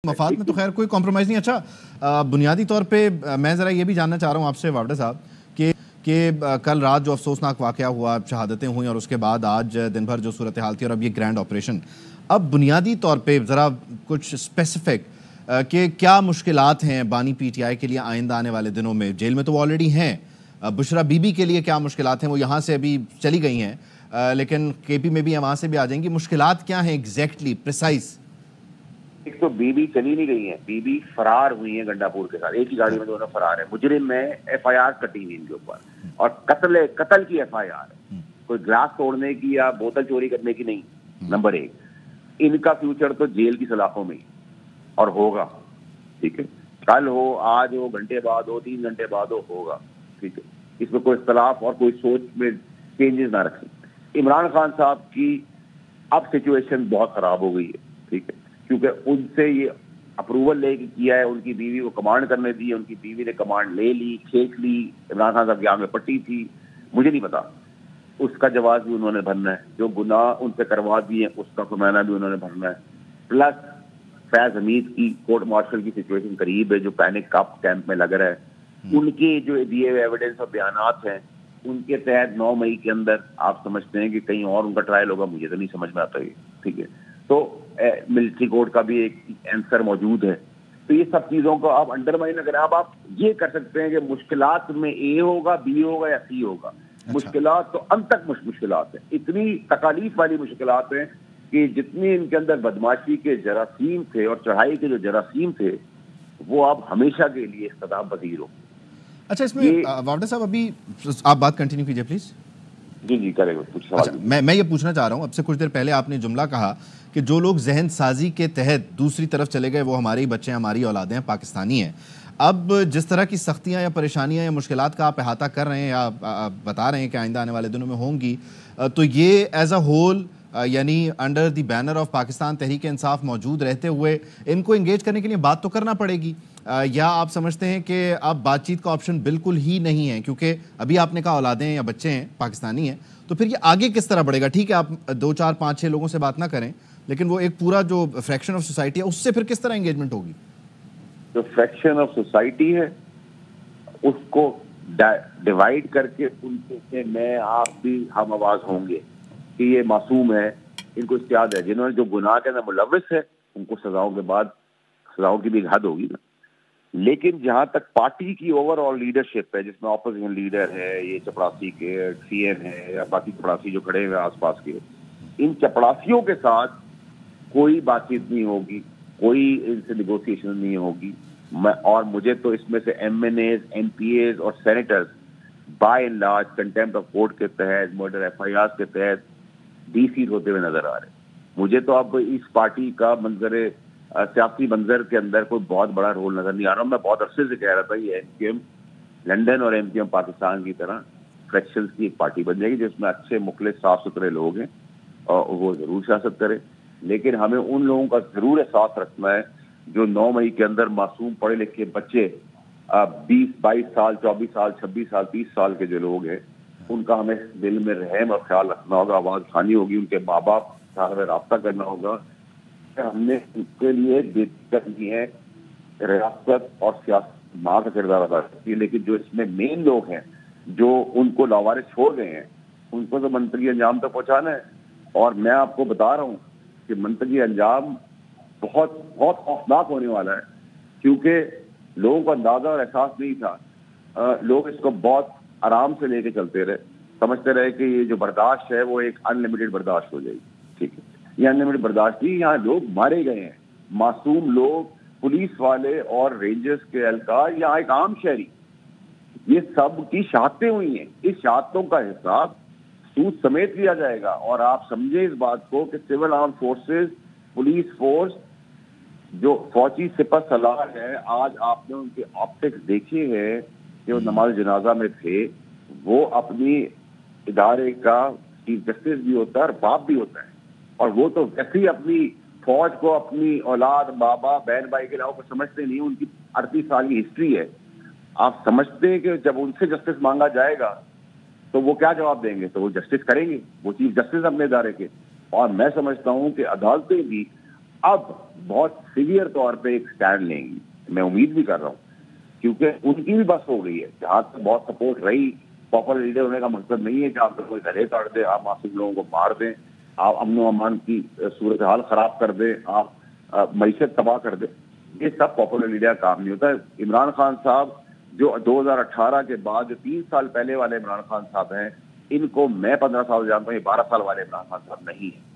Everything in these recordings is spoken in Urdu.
مفاد میں تو خیر کوئی کمپرومائز نہیں. اچھا بنیادی طور پہ میں ذرا یہ بھی جاننا چاہ رہا ہوں آپ سے واوڈہ صاحب کہ کل رات جو افسوسناک واقعہ ہوا, شہادتیں ہوئیں اور اس کے بعد آج دن بھر جو صورتحال تھی اور اب یہ گرینڈ آپریشن, اب بنیادی طور پہ ذرا کچھ اسپیسیفک کہ کیا مشکلات ہیں بانی پی ٹی آئی کے لیے آئندہ آنے والے دنوں میں؟ جیل میں تو وہ آلریڈی ہیں. بشرا بی بی کے لیے کیا مشکلات ہیں؟ وہ یہاں سے ابھی چلی گئی ہیں لیکن کے پی میں بھی ہیں, وہاں سے بھی آ جائیں گی. مشکلات کیا ہیں ایگزیکٹلی پریسائز؟ ایک تو بی بی چلی نہیں گئی ہیں, بی بی فرار ہوئی ہیں گنڈا پور کے ساتھ, ایک ہی گاڑی میں دونوں فرار ہیں. مجرم میں ایف آئی آر کٹی ہوئی ان کے اوپر اور قتل کی ایف آئی آر ہے, کوئی گلاس توڑنے کی یا بوتل چوری کرنے کی نہیں. نمبر ایک, ان کا فیوچر تو جیل کی سلاخوں میں ہی اور ہوگا. ٹھیک ہے, کل ہو, آج ہو, گھنٹے بعد ہو, 3 گھنٹے بعد ہو, ہوگا. ٹھیک ہے, اس میں کوئی اختلاف اور کوئی سوچ میں چینجز نہ رکھیں. عمران خان صاحب کی اب سچویشن بہت خراب ہو گئی ہے. ٹھیک ہے, کیونکہ ان سے یہ اپروول لے کے کیا ہے, ان کی بیوی کو کمانڈ کرنے دی, ان کی بیوی نے کمانڈ لے لی, کھینچ لی. عمران خان صاحب کی آنکھ میں پٹی تھی, مجھے نہیں پتا, اس کا جواز بھی انہوں نے بھرنا ہے. جو گناہ ان سے کروا دیے اس کا خمیانہ بھی انہوں نے بھرنا ہے. پلس فیض حمید کی کورٹ مارشل کی سچویشن قریب ہے, جو پینک کپ کیمپ میں لگ رہا ہے. ان کے جو دیے ہوئے ایویڈنس اور بیانات ہیں ان کے تحت 9 مئی کے اندر آپ سمجھتے ہیں کہ کہیں اور ان کا ٹرائل ہوگا, مجھے تو نہیں سمجھ میں آتا یہ. ٹھیک ہے, تو ملٹری کورٹ کا بھی ایک آنسر موجود ہے. تو یہ سب چیزوں کو آپ انڈرمائن اگر آپ یہ کر سکتے ہیں کہ مشکلات میں اے ہوگا, بی ہوگا یا سی ہوگا. مشکلات تو ان تک مشکلات ہیں, اتنی تکالیف والی مشکلات ہیں کہ جتنی ان کے اندر بدماشی کے جراثیم تھے اور چڑھائی کے جو جراثیم تھے وہ اب ہمیشہ کے لیے اختتام پذیر ہو. اچھا اس میں واوڈہ صاحب ابھی آپ بات کنٹینیو کیجئے پلیز. جی کرے گا کچھ سوال. میں یہ پوچھنا چاہ رہا ہوں, اب سے کچھ دیر پہلے آپ نے جملہ کہا کہ جو لوگ ذہن سازی کے تحت دوسری طرف چلے گئے وہ ہمارے ہی بچے ہیں, ہماری اولادیں ہیں, پاکستانی ہیں. اب جس طرح کی سختیاں یا پریشانیاں یا مشکلات کا آپ احاطہ کر رہے ہیں یا بتا رہے ہیں کہ آئندہ آنے والے دنوں میں ہوں گی, تو یہ ایز اے ہول یعنی under the banner of Pakistan Tehreek Insaf موجود رہتے ہوئے ان کو انگیج کرنے کے لیے بات تو کرنا پڑے گی, یا آپ سمجھتے ہیں کہ اب بات چیت کا آپشن بالکل ہی نہیں ہے؟ کیونکہ ابھی آپ نے کہا اولادیں ہیں یا بچے ہیں, پاکستانی ہیں, تو پھر یہ آگے کس طرح بڑھے گا؟ ٹھیک ہے آپ 2 4 5 6 لوگوں سے بات نہ کریں, لیکن وہ ایک پورا جو فریکشن آف سوسائٹی ہے اس سے پھر کس طرح انگیجمنٹ ہوگی؟ جو فریکشن آف سوسائٹی ہے اس کو ڈیوائڈ کر کے ان سے میں آپ بھی ہم آواز ہوں گے کہ یہ معصوم ہے, ان کو اشتیاد ہے. جنہوں نے جو گناہ کے اندر ملوث ہے ان کو سزاؤں کے بعد سزاؤں کی بھی ایک حد ہوگی نا. لیکن جہاں تک پارٹی کی اوور آل لیڈرشپ ہے, جس میں اپوزیشن لیڈر ہے, یہ چپڑاسی کے سی ایم ہے یا باقی چپڑاسی جو کھڑے ہوئے آس پاس کے, ان چپڑاسیوں کے ساتھ کوئی بات چیت نہیں ہوگی, کوئی ان سے نیگوسیشن نہیں ہوگی. اور مجھے تو اس میں سے MNAs, MPAs اور senators by and large contempt of court کے تحت, مرڈر ایف آئی آر کے تحت ڈی سیٹ ہوتے ہوئے نظر آ رہے ہیں. مجھے تو اب اس پارٹی کا سیاسی منظر کے اندر کوئی بہت بڑا رول نظر نہیں آ رہا. میں بہت عرصے سے کہہ رہا تھا یہ ایم کیو ایم لنڈن اور ایم کیو ایم پاکستان کی طرح فریکشنز کی ایک پارٹی بن جائے گی جس میں اچھے مخلص صاف ستھرے لوگ ہیں اور وہ ضرور سیاست کرے. لیکن ہمیں ان لوگوں کا ضرور احساس رکھنا ہے جو 9 مئی کے اندر معصوم پڑھے لکھے بچے 20 22 سال 24 سال 26 سال 30 سال کے جو لوگ ہیں ان کا ہمیں دل میں رحم اور خیال رکھنا ہوگا, آواز اٹھانی ہوگی, ان کے ماں باپ سے ہمیں رابطہ کرنا ہوگا. ہم نے اس کے لیے بےتی کرنی ہے, ریاست اور سیاست ماں کا کردار ادا کرتی ہے. لیکن جو اس میں مین لوگ ہیں جو ان کو لاوارث چھوڑ گئے ہیں ان کو تو منطقی انجام تک پہنچانا ہے. اور میں آپ کو بتا رہا ہوں کہ منطقی انجام بہت بہت خوفناک ہونے والا ہے, کیونکہ لوگوں کو اندازہ اور احساس نہیں تھا. لوگ اس کو بہت آرام سے لے کے چلتے رہے, سمجھتے رہے کہ یہ جو برداشت ہے وہ ایک ان لمیٹڈ برداشت ہو جائے گی. ٹھیک ہے, یہ ان لمیٹڈ برداشت نہیں, یہاں لوگ مارے گئے ہیں, معصوم لوگ, پولیس والے اور رینجرز کے اہلکار, یہاں ایک عام شہری, یہ سب کی شہادتیں ہوئی ہیں. اس شہادتوں کا حساب سود سمیت لیا جائے گا. اور آپ سمجھیں اس بات کو کہ civil arm forces, police force, جو فوجی سپہ سالار ہے, آج آپ نے ان کے آپٹکس دیکھے ہیں کہ وہ نماز جنازہ میں تھے. وہ اپنی ادارے کا چیف جسٹس بھی ہوتا ہے اور باپ بھی ہوتا ہے, اور وہ تو ویسے ہی اپنی فوج کو اپنی اولاد, بابا, بہن بھائی کے علاوہ کو سمجھتے نہیں. ان کی 38 سال کی ہسٹری ہے. آپ سمجھتے ہیں کہ جب ان سے جسٹس مانگا جائے گا تو وہ کیا جواب دیں گے؟ تو وہ جسٹس کریں گے, وہ چیف جسٹس اپنے ادارے کے. اور میں سمجھتا ہوں کہ عدالتیں بھی اب بہت سیویئر طور پہ ایک سٹینڈ لیں گی, میں امید بھی کر رہا ہوں, کیونکہ ان کی بھی بس ہو گئی ہے. جہاں تک بہت سپورٹ رہی, پاپولر لیڈر ہونے کا مقصد نہیں ہے کہ آپ کوئی گلے کاٹ دیں, آپ معصوم لوگوں کو مار دیں, آپ امن و امان کی صورتحال خراب کر دیں, آپ معیشت تباہ کر دیں. یہ سب پاپولر لیڈر کا کام نہیں ہوتا ہے. عمران خان صاحب جو 2018 کے بعد جو 3 سال پہلے والے عمران خان صاحب ہیں, ان کو میں 15 سال جانتا ہوں, یہ 12 سال والے عمران خان صاحب نہیں ہیں.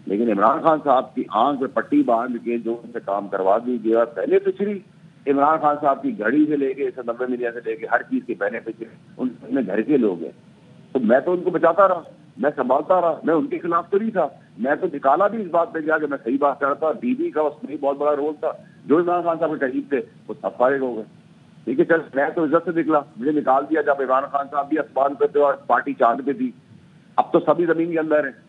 لیکن عمران خان صاحب کی آنکھ پہ پٹی باندھ کے جو ان سے کام کروا دی گیا, پہلے پچھڑی عمران خان صاحب کی گھڑی سے لے کے 190 ملین سے لے کے ہر چیز کے پہلے پچھڑے ان اپنے گھر کے لوگ ہیں. تو میں تو ان کو بچاتا رہا, میں سنبھالتا رہا, میں ان کے خلاف تو نہیں تھا, میں تو نکالا بھی اس بات پہ گیا کہ میں صحیح بات کرتا. بی بی کا اس میں بہت بڑا رول تھا, جو عمران خان صاحب کے قریب تھے وہ سب فارغ ہو گئے. ٹھیک ہے, چل میں تو عزت سے نکلا, مجھے نکال دیا جب عمران خان صاحب بھی اسمان پہ تھے اور پارٹی چاند پہ تھی. اب تو سبھی زمین کے اندر ہیں.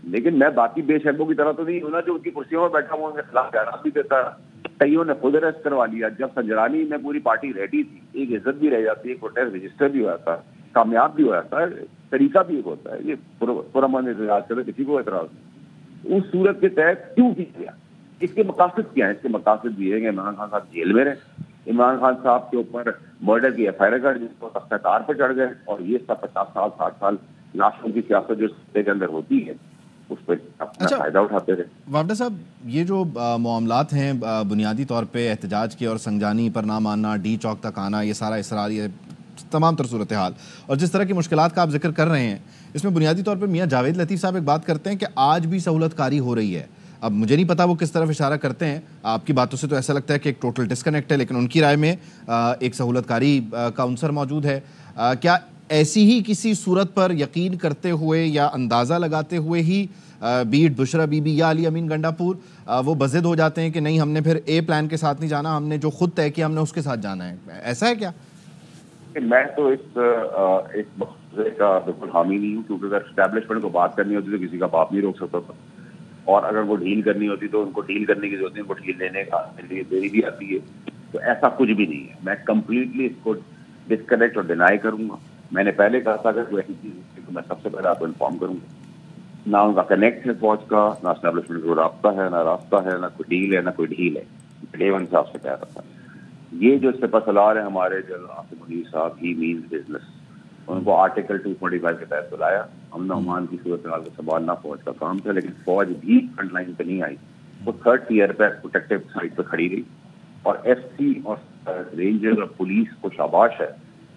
لیکن میں باقی بے شرموں کی طرح تو نہیں ہونا جو ان کی کرسیوں میں بیٹھا ہوا ان کے خلاف بیانات بھی دیتا ہے. کئیوں نے خود ارسٹ کروا لیا. جب سنجرانی میں پوری پارٹی ریڈی تھی, ایک عزت بھی رہ جاتی ہے, پروٹیسٹ رجسٹر بھی ہو جاتا ہے, کامیاب بھی ہو جاتا ہے, طریقہ بھی ایک ہوتا ہے. یہ پرامن اعتراض کرے, کسی کو اعتراض نہیں. اس صورت کے تحت کیوں کیا گیا, اس کے مقاصد کیا ہیں؟ اس کے مقاصد یہ ہے کہ عمران خان صاحب جیل میں رہے. عمران خان صاحب کے اوپر مرڈر کی ایف آئی آر جس کو تختہ کار پہ چڑھ گئے, اور یہ سب 50 سال 60 سال لاشوں کی سیاست جو صوبے کے اندر ہوتی ہے اس پہ اپنا فائدہ اٹھاتے رہے. وافدہ صاحب, یہ جو معاملات ہیں بنیادی طور پہ احتجاج کے اور سنجانی پر نہ ماننا, ڈی چوک تک آنا, یہ سارا اسرار, یہ تمام تر صورتحال اور جس طرح کی مشکلات کا آپ ذکر کر رہے ہیں, اس میں بنیادی طور پہ میاں جاوید لطیف صاحب ایک بات کرتے ہیں کہ آج بھی سہولت کاری ہو رہی ہے. اب مجھے نہیں پتا وہ کس طرف اشارہ کرتے ہیں, آپ کی باتوں سے تو ایسا لگتا ہے کہ ایک ٹوٹل ڈسکنیکٹ ہے, لیکن ان کی رائے میں ایک سہولت کاری کا عنصر موجود ہے. کیا ایسی ہی کسی صورت پر یقین کرتے ہوئے یا اندازہ لگاتے ہوئے ہی بیٹ بشرا بی بی یا علی امین گنڈا پور وہ بضد ہو جاتے ہیں کہ نہیں, ہم نے پھر اے پلان کے ساتھ نہیں جانا, ہم نے جو خود طے کیا ہم نے اس کے ساتھ جانا ہے؟ ایسا ہے کیا؟ میں تو اس ایک مسئلے کا بالکل حامی نہیں ہوں, کیونکہ اگر اسٹیبلشمنٹ کو بات کرنی ہوتی تو کسی کا باپ نہیں روک سکتا تھا, اور اگر وہ ڈیل کرنی ہوتی تو ان کو ڈیل کرنے کی ضرورت ہے, ان کو ڈیل لینے کا دیری بھی آتی ہے. تو ایسا کچھ بھی نہیں ہے. میں کمپلیٹلی اس کو ڈسکنیکٹ اور ڈینائی کروں گا. میں نے پہلے کہا تھا اگر کوئی ایسی چیز ہوتی تو میں سب سے پہلے آپ کو انفارم کروں گا. نہ ان کا کنیکٹ ہے فوج کا, نہ اسٹیبلشمنٹ کو رابطہ ہے, نہ راستہ ہے, نہ کوئی ڈیل ہے, نہ کوئی ڈیل ہے. ڈے ون سے آپ سے کہہ رہا تھا. یہ جو سپہ سالار ہیں ہمارے جنرل عاصم منیر صاحب, ہی مینز بزنس, ان کو آرٹیکل 245 کے تحت بلایا. امن و امان کی صورتحال کو سنبھالنا فوج کا کام تھا, لیکن فوج بھی فرنٹ لائن پہ نہیں آئی. وہ تھرڈ ٹیئر پہ پروٹیکٹیو سائٹ پہ کھڑی رہی. اور ایف سی اور رینجر اور پولیس کو شاباش ہے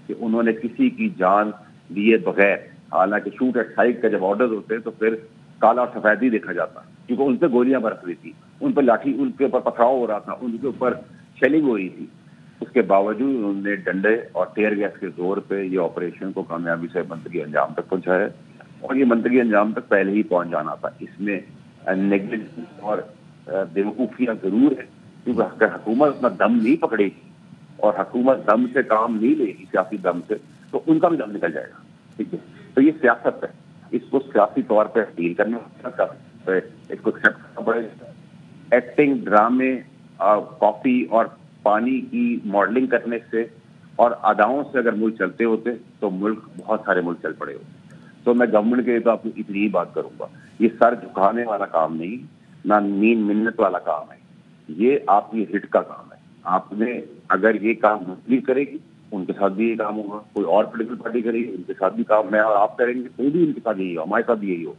کہ انہوں نے کسی کی جان لیے بغیر, حالانکہ شوٹ ایٹ سائٹ کا جب آرڈر ہوتے ہیں تو پھر کالا اور سفید ہی دیکھا جاتا, کیونکہ ان پہ گولیاں برس رہی تھی, ان پہ لاٹھی, ان کے اوپر پتھراؤ ہو رہا تھا, ان کے اوپر شیلنگ ہو رہی تھی. اس کے باوجود انہوں نے ڈنڈے اور ٹیئر گیس کے زور پہ یہ آپریشن کو کامیابی سے منطقی انجام تک پہنچایا, اور یہ منطقی انجام تک پہلے ہی پہنچ جانا تھا. اس میں نیگلیجنس اور بیوقوفیاں ضرور ہے, کیونکہ حکومت اپنا دم نہیں پکڑے گی اور حکومت دم سے کام نہیں لے گی, سیاسی دم سے, تو ان کا بھی دم نکل جائے گا. ٹھیک ہے, تو یہ سیاست ہے, اس کو سیاسی طور پہ ڈیل کرنا ہوگا, اس کو ایکسیپٹ کرنا پڑے گا. ایکٹنگ, ڈرامے, کافی اور پانی کی ماڈلنگ کرنے سے اور اداؤں سے اگر ملک چلتے ہوتے تو ملک, بہت سارے ملک چل پڑے ہوتے. تو میں گورنمنٹ کے تو آپ کو اتنی ہی بات کروں گا, یہ سر جھکانے والا کام نہیں, نہ نین منت والا کام ہے, یہ آپ کی ہٹ کا کام ہے. آپ نے اگر یہ کام مسلم کرے گی ان کے ساتھ بھی یہ کام ہوگا, کوئی اور پولیٹیکل پارٹی کرے گی ان کے ساتھ بھی کام, میں اور آپ کریں گے تو بھی ان کے ساتھ یہی ہو, ہمارے ساتھ بھی یہی ہو.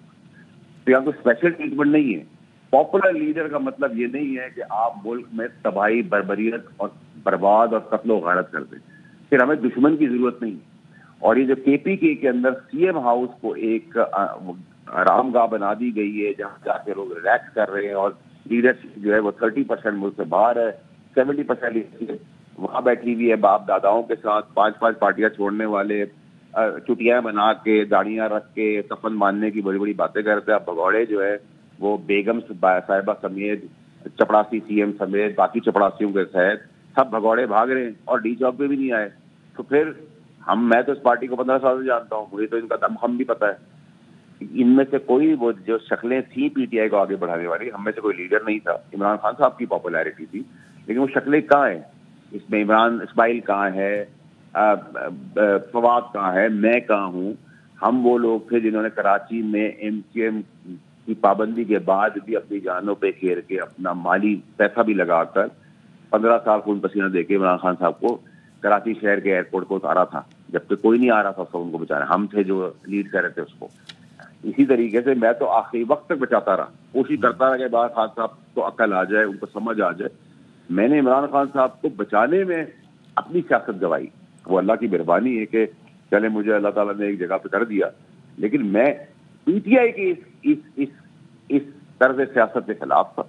تو یہاں کوئی اسپیشل ٹریٹمنٹ نہیں ہے. پاپولر لیڈر کا مطلب یہ نہیں ہے کہ آپ ملک میں تباہی, بربریت اور برباد اور قتل و غارت کر دیں. پھر ہمیں دشمن کی ضرورت نہیں ہے. اور یہ جو کے پی کے اندر سی ایم ہاؤس کو ایک آرام گاہ بنا دی گئی ہے جہاں جا کے لوگ ریلیکس کر رہے ہیں, اور لیڈرشپ جو ہے وہ 30% ملک سے باہر ہے, 70% وہاں بیٹھی ہوئی ہے باپ داداؤں کے ساتھ, 5 پارٹیاں چھوڑنے والے, چٹیاں بنا کے, داڑیاں رکھ کے, کفن باندھنے کی بڑی بڑی باتیں کرتے ہیں. اب بھگوڑے جو ہے وہ بیگم صاحبہ سمیت, چپڑاسی سی ایم سمیت, باقی چپڑاسیوں کے ساتھ سب بھگوڑے بھاگ رہے ہیں اور ڈی چوک پہ بھی نہیں آئے. تو پھر میں تو اس پارٹی کو 15 سال سے جانتا ہوں, مجھے تو ان کا دم خم بھی پتا ہے. ان میں سے کوئی وہ جو شکلیں تھیں پی ٹی آئی کو آگے بڑھانے والی, ہم میں سے کوئی لیڈر نہیں تھا. عمران خان صاحب کی پاپولیرٹی تھی, لیکن وہ شکلیں کہاں ہیں اس میں؟ اسماعیل کہاں ہے, فواد کہاں ہے, میں کہاں ہوں؟ ہم وہ لوگ تھے جنہوں نے کراچی میں ایم کیو ایم کی پابندی کے بعد بھی اپنی جانوں پہ کھیر کے اپنا مالی پیسہ بھی لگا کر 15 سال خون پسینہ دے کے عمران خان صاحب کو کراچی شہر کے ایئرپورٹ کو اتارا تھا، جبکہ کوئی نہیں آ رہا تھا ان کو بچانا، ہم تھے جو لیڈ کر رہے تھے اس کو. اسی طریقے سے میں تو آخری وقت تک بچاتا رہا، کوشش کرتا رہا کہ عمران خان صاحب کو عقل آ جائے، ان کو سمجھ آ جائے. میں نے عمران خان صاحب کو بچانے میں اپنی سیاست گوائی، وہ اللہ کی مہربانی ہے کہ چلے مجھے اللہ تعالیٰ نے ایک جگہ پہ کر دیا، لیکن میں پی ٹی آئی کی اس طرز سیاست کے خلاف تھا.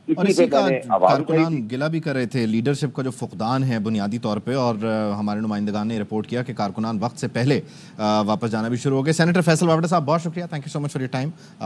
اور اسی کا کارکنان گلہ بھی کر رہے تھے لیڈرشپ کا جو فقدان ہے بنیادی طور پہ، اور ہمارے نمائندگان نے رپورٹ کیا کہ کارکنان وقت سے پہلے واپس جانا بھی شروع ہو گئے. سینیٹر فیصل وابڈہ صاحب بہت شکریہ، thank you so much for your time.